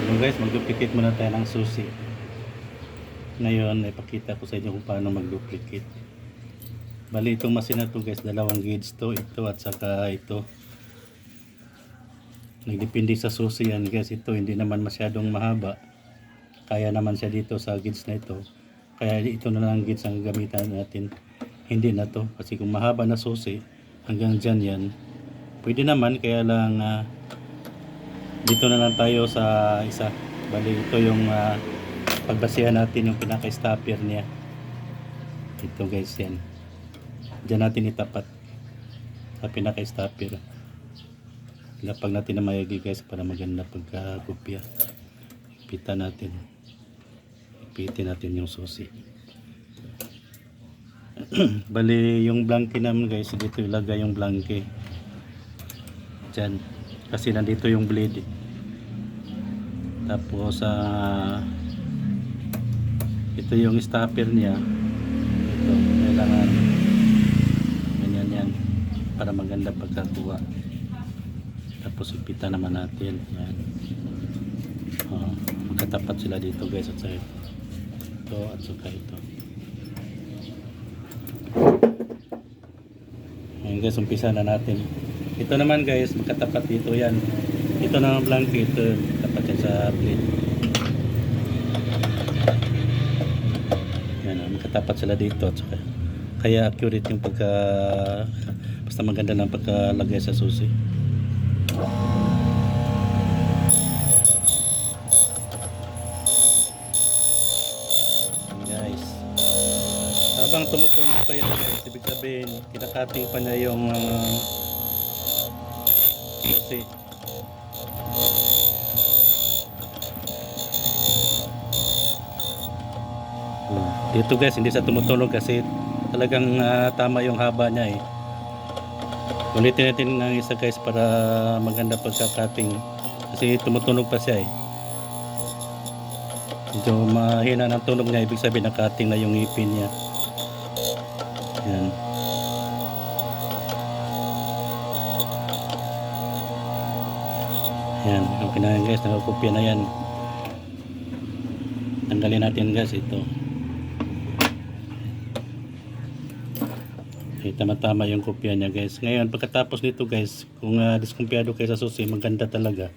So guys, mag-duplicate muna tayo ng susi. Ngayon, ipakita ko sa inyo kung paano mag-duplicate. Bali itong machine na to guys, dalawang gauge to, ito at saka ito. Nagdepende sa susi yan guys, ito hindi naman masyadong mahaba. Kaya naman siya dito sa gauge na ito. Kaya ito na lang gauge ang gamitan natin. Hindi na to, kasi kung mahaba na susi, hanggang dyan yan. Pwede naman, kaya lang dito na lang tayo sa isa. Bali ito yung pagbasihan natin yung pinaka-stopper niya. Ito guys yan. Diyan natin itapat sa pinaka-stopper. Lapag natin na mayagi guys para maganda pagkakopya. Ipitan natin. Ipitin natin yung susi. Bali yung blanke naman guys, dito ilagay yung blanke. Diyan. Kasi nandito yung blade. Tapos ito yung stopper niya. Ito, kailangan ganyan yan para maganda pagkakuha. Tapos ipitan naman natin yan. Magkatapat sila dito guys at saka ito at saka ito. Ayan guys, umpisa na natin. Ito naman guys, magkatapat dito yan. Ito naman blanket, ito tapat yan sa blade. Yan, magkatapat sila dito at saka kaya accurate yung basta maganda lang pagkalagay sa susi. Guys, habang tumutunog pa yan guys, ibig sabihin kinakating pa niya yung susi. Dito guys, hindi sa tumutunog kasi talagang tama yung haba niya eh. Ulitin natin ng isa guys para maganda pagkakating kasi tumutunog pa siya eh. Medyo mahina ng tunog niya, ibig sabihin nakating na yung ngipin niya. Yan. Yan, okay na yan guys, nakakopya na yan. Tanggalin natin guys ito. Okay, tama-tama yung kopya niya guys. Ngayon pagkatapos nito guys, kung diskumpiyado kayo sa susi, maganda talaga.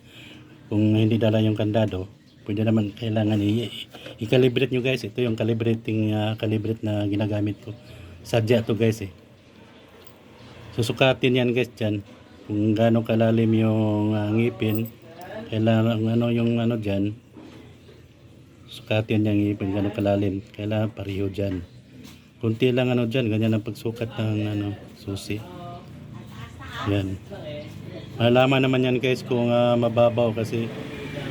Kung hindi dala yung kandado, pwede naman kailangan i-calibrate nyo guys. Ito yung calibrate na ginagamit ko. Sadya to guys eh. Susukatin yan guys dyan. Kung gaano kalalim yung ngipin, kailangan yung dyan. Sukatin yung ngipin gaano kalalim. Kailangan pareho dyan. Kunti lang dyan, ganyan ang pagsukat ng susi. Yan. Malalaman naman yan guys kung mababaw kasi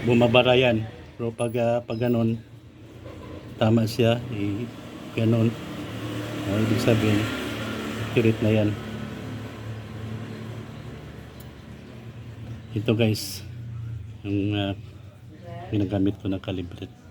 bumabara yan. Pero pag ganon, tama siya, ganon. Ibig sabihin, accurate na yan. Ito guys, yung ginagamit ko na calibrate.